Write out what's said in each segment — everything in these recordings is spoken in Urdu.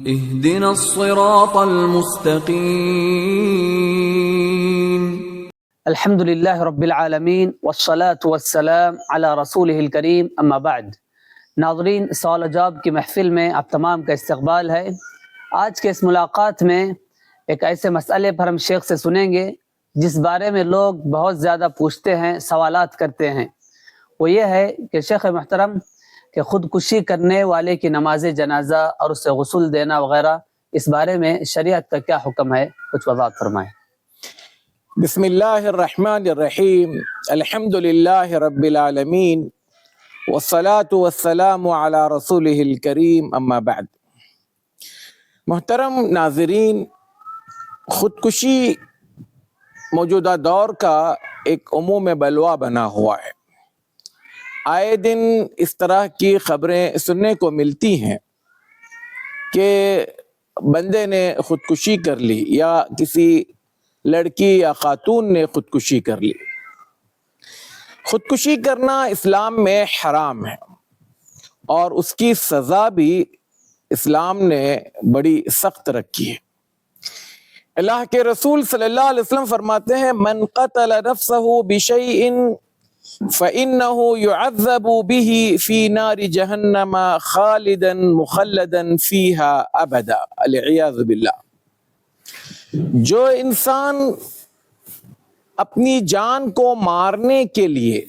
اهدنا الصراط المستقيم. الحمد للہ رب العالمین والصلاة والسلام علی رسولہ الکریم اما بعد. ناظرین، سوال و جواب کی محفل میں آپ تمام کا استقبال ہے. آج کے اس ملاقات میں ایک ایسے مسئلے پر ہم شیخ سے سنیں گے جس بارے میں لوگ بہت زیادہ پوچھتے ہیں، سوالات کرتے ہیں. وہ یہ ہے کہ شیخ محترم کہ خودکشی کرنے والے کی نماز جنازہ اور اسے غسل دینا وغیرہ، اس بارے میں شریعت کا کیا حکم ہے؟ کچھ وضاحت فرمائیں. بسم اللہ الرحمن الرحیم. الحمد للہ رب العالمین والصلاة والسلام علی رسولہ الکریم اما بعد. محترم ناظرین، خودکشی موجودہ دور کا ایک عموم بلوا بنا ہوا ہے. آئے دن اس طرح کی خبریں سننے کو ملتی ہیں کہ بندے نے خودکشی کر لی یا کسی لڑکی یا خاتون نے خودکشی کر لی. خودکشی کرنا اسلام میں حرام ہے اور اس کی سزا بھی اسلام نے بڑی سخت رکھی ہے. اللہ کے رسول صلی اللہ علیہ وسلم فرماتے ہیں، من قتل نفسه بشیء فإنه يعذب به في نار جہنم خالدا مخلدا فيها ابدا والعیاذ باللہ. جو انسان اپنی جان کو مارنے کے لیے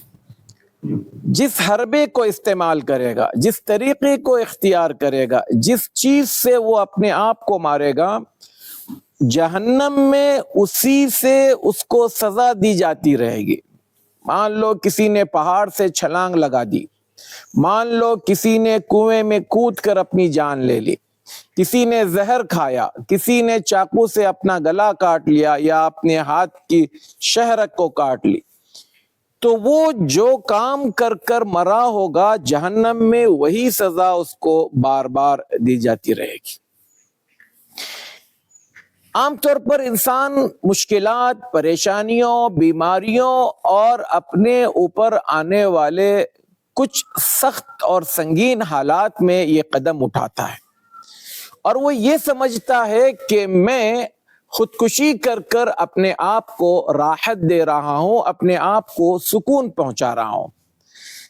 جس حربے کو استعمال کرے گا، جس طریقے کو اختیار کرے گا، جس چیز سے وہ اپنے آپ کو مارے گا، جہنم میں اسی سے اس کو سزا دی جاتی رہے گی. مان لو کسی نے پہاڑ سے چھلانگ لگا دی، مان لو کسی نے کنویں میں کود کر اپنی جان لے لی، کسی نے زہر کھایا، کسی نے چاقو سے اپنا گلا کاٹ لیا یا اپنے ہاتھ کی شہرک کو کاٹ لی، تو وہ جو کام کر کر مرا ہوگا جہنم میں وہی سزا اس کو بار بار دی جاتی رہے گی. عام طور پر انسان مشکلات، پریشانیوں، بیماریوں اور اپنے اوپر آنے والے کچھ سخت اور سنگین حالات میں یہ قدم اٹھاتا ہے اور وہ یہ سمجھتا ہے کہ میں خودکشی کر کر اپنے آپ کو راحت دے رہا ہوں، اپنے آپ کو سکون پہنچا رہا ہوں.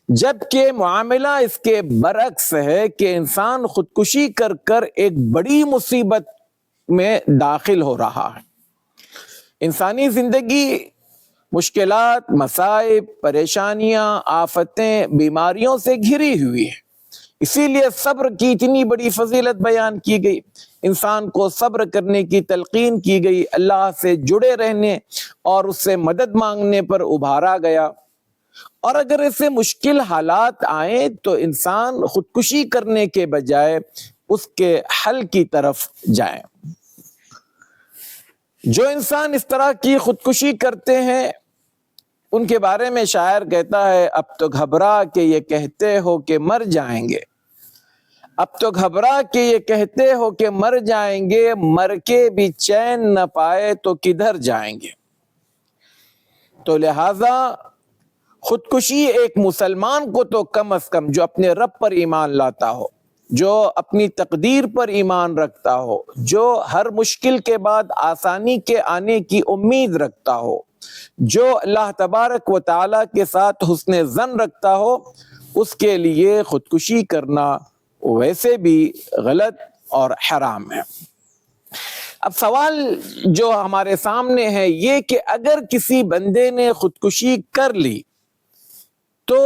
جبکہ معاملہ اس کے برعکس ہے کہ انسان خودکشی کر کر ایک بڑی مصیبت میں داخل ہو رہا ہے. انسانی زندگی مشکلات، مصائب، پریشانیاں، آفتیں، بیماریوں سے گھری ہوئی ہے. اسی لیے صبر کی اتنی بڑی فضیلت بیان کی گئی، انسان کو صبر کرنے کی تلقین کی گئی، اللہ سے جڑے رہنے اور اس سے مدد مانگنے پر ابھارا گیا. اور اگر ایسے مشکل حالات آئیں تو انسان خودکشی کرنے کے بجائے اس کے حل کی طرف جائیں. جو انسان اس طرح کی خودکشی کرتے ہیں ان کے بارے میں شاعر کہتا ہے، اب تو گھبرا کے یہ کہتے ہو کہ مر جائیں گے، اب تو گھبرا کے یہ کہتے ہو کہ مر جائیں گے، مر کے بھی چین نہ پائے تو کدھر جائیں گے. تو لہذا خودکشی ایک مسلمان کو تو کم از کم جو اپنے رب پر ایمان لاتا ہو، جو اپنی تقدیر پر ایمان رکھتا ہو، جو ہر مشکل کے بعد آسانی کے آنے کی امید رکھتا ہو، جو اللہ تبارک و تعالیٰ کے ساتھ حسن ظن رکھتا ہو، اس کے لیے خودکشی کرنا ویسے بھی غلط اور حرام ہے. اب سوال جو ہمارے سامنے ہے یہ کہ اگر کسی بندے نے خودکشی کر لی تو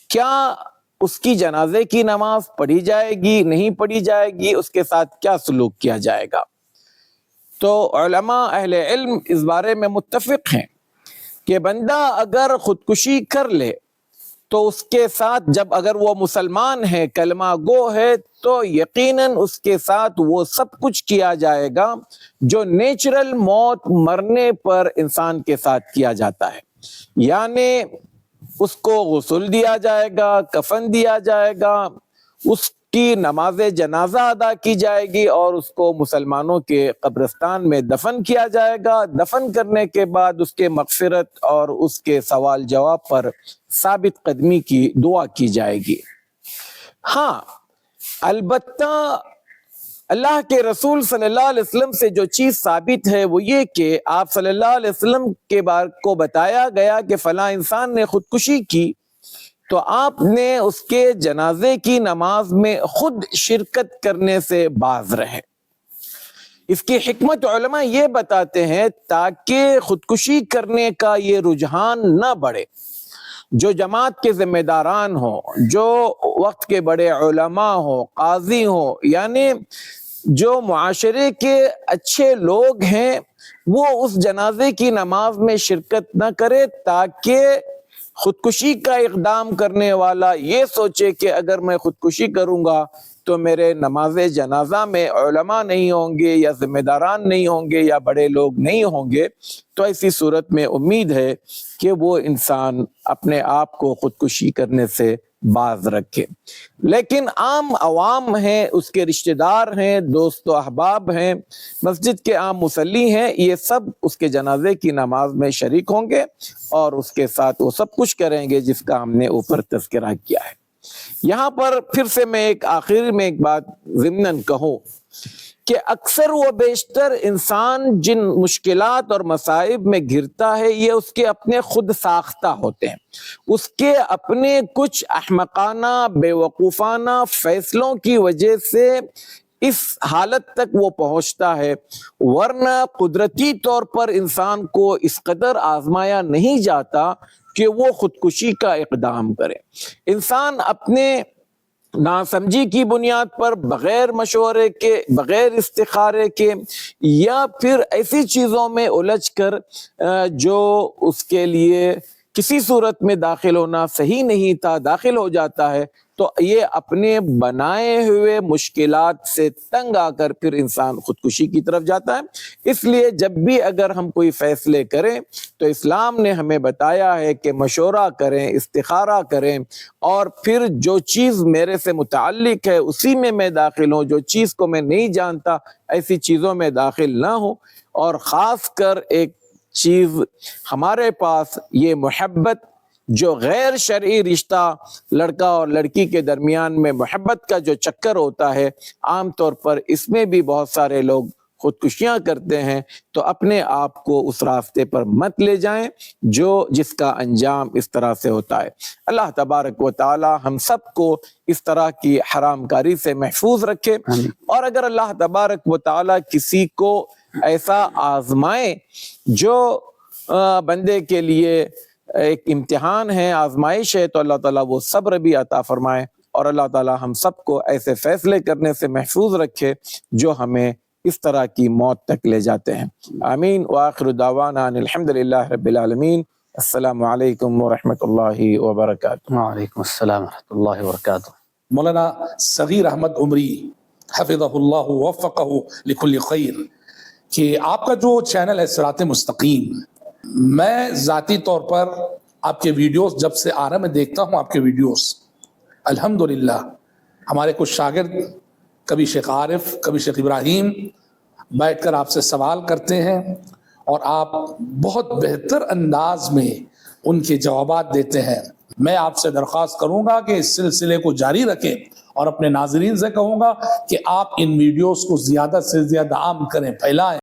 کیا اس کی جنازے کی نماز پڑھی جائے گی، نہیں پڑھی جائے گی، اس کے ساتھ کیا سلوک کیا جائے گا؟ تو علماء اہل علم اس بارے میں متفق ہیں کہ بندہ اگر خودکشی کر لے تو اس کے ساتھ، جب اگر وہ مسلمان ہے، کلمہ گو ہے، تو یقیناً اس کے ساتھ وہ سب کچھ کیا جائے گا جو نیچرل موت مرنے پر انسان کے ساتھ کیا جاتا ہے. یعنی اس کو غسل دیا جائے گا، کفن دیا جائے گا، اس کی نماز جنازہ ادا کی جائے گی اور اس کو مسلمانوں کے قبرستان میں دفن کیا جائے گا. دفن کرنے کے بعد اس کے مغفرت اور اس کے سوال جواب پر ثابت قدمی کی دعا کی جائے گی. ہاں، البتہ اللہ کے رسول صلی اللہ علیہ وسلم سے جو چیز ثابت ہے وہ یہ کہ آپ صلی اللہ علیہ وسلم کے بارے کو بتایا گیا کہ فلاں انسان نے خودکشی کی تو آپ نے اس کے جنازے کی نماز میں خود شرکت کرنے سے باز رہے۔ اس کی حکمت علماء یہ بتاتے ہیں تاکہ خودکشی کرنے کا یہ رجحان نہ بڑھے۔ جو جماعت کے ذمہ داران ہوں، جو وقت کے بڑے علماء ہوں، قاضی ہوں، یعنی جو معاشرے کے اچھے لوگ ہیں، وہ اس جنازے کی نماز میں شرکت نہ کرے تاکہ خودکشی کا اقدام کرنے والا یہ سوچے کہ اگر میں خودکشی کروں گا تو میرے نماز جنازہ میں علماء نہیں ہوں گے یا ذمہ داران نہیں ہوں گے یا بڑے لوگ نہیں ہوں گے، تو ایسی صورت میں امید ہے کہ وہ انسان اپنے آپ کو خودکشی کرنے سے باز رکھے۔ لیکن عام عوام ہیں، اس کے رشتہ دار ہیں، دوست و احباب ہیں، مسجد کے عام مصلی ہیں، یہ سب اس کے جنازے کی نماز میں شریک ہوں گے اور اس کے ساتھ وہ سب کچھ کریں گے جس کا ہم نے اوپر تذکرہ کیا ہے۔ یہاں پر پھر سے میں آخر میں ایک بات ضمناً کہوں کہ اکثر و بیشتر انسان جن مشکلات اور مصائب میں گھرتا ہے یہ اس کے اپنے خود ساختہ ہوتے ہیں، اس کے اپنے کچھ احمقانہ بے وقوفانہ فیصلوں کی وجہ سے اس حالت تک وہ پہنچتا ہے، ورنہ قدرتی طور پر انسان کو اس قدر آزمایا نہیں جاتا کہ وہ خودکشی کا اقدام کرے۔ انسان اپنے ناسمجھی کی بنیاد پر، بغیر مشورے کے، بغیر استخارے کے، یا پھر ایسی چیزوں میں الجھ کر جو اس کے لیے کسی صورت میں داخل ہونا صحیح نہیں تھا، داخل ہو جاتا ہے، تو یہ اپنے بنائے ہوئے مشکلات سے تنگ آ کر پھر انسان خودکشی کی طرف جاتا ہے۔ اس لیے جب بھی اگر ہم کوئی فیصلے کریں تو اسلام نے ہمیں بتایا ہے کہ مشورہ کریں، استخارہ کریں، اور پھر جو چیز میرے سے متعلق ہے اسی میں داخل ہوں، جو چیز کو میں نہیں جانتا ایسی چیزوں میں داخل نہ ہوں۔ اور خاص کر ایک چیز ہمارے پاس یہ محبت، جو غیر شرعی رشتہ لڑکا اور لڑکی کے درمیان میں محبت کا جو چکر ہوتا ہے، عام طور پر اس میں بھی بہت سارے لوگ خودکشیاں کرتے ہیں، تو اپنے آپ کو اس راستے پر مت لے جائیں جس کا انجام اس طرح سے ہوتا ہے۔ اللہ تبارک و تعالی ہم سب کو اس طرح کی حرام کاری سے محفوظ رکھے، اور اگر اللہ تبارک و تعالی کسی کو ایسا آزمائے جو بندے کے لیے ایک امتحان ہے، آزمائش ہے، تو اللہ تعالیٰ وہ صبر بھی عطا فرمائے، اور اللہ تعالیٰ ہم سب کو ایسے فیصلے کرنے سے محفوظ رکھے جو ہمیں اس طرح کی موت تک لے جاتے ہیں۔ آمین۔ وآخر دعوانا ان الحمدللہ رب العالمین۔ السلام علیکم ورحمۃ اللہ وبرکاتہ۔ وعلیکم السلام ورحمۃ اللہ وبرکاتہ۔ مولانا صغیر احمد عمری حفظہ اللہ ووفقہ لکل خیر، کہ آپ کا جو چینل ہے صراط مستقیم، میں ذاتی طور پر آپ کے ویڈیوز جب سے آ رہا میں دیکھتا ہوں آپ کے ویڈیوز، الحمدللہ ہمارے کچھ شاگرد، کبھی شیخ عارف، کبھی شیخ ابراہیم، بیٹھ کر آپ سے سوال کرتے ہیں اور آپ بہت بہتر انداز میں ان کے جوابات دیتے ہیں۔ میں آپ سے درخواست کروں گا کہ اس سلسلے کو جاری رکھیں، اور اپنے ناظرین سے کہوں گا کہ آپ ان ویڈیوز کو زیادہ سے زیادہ عام کریں، پھیلائیں۔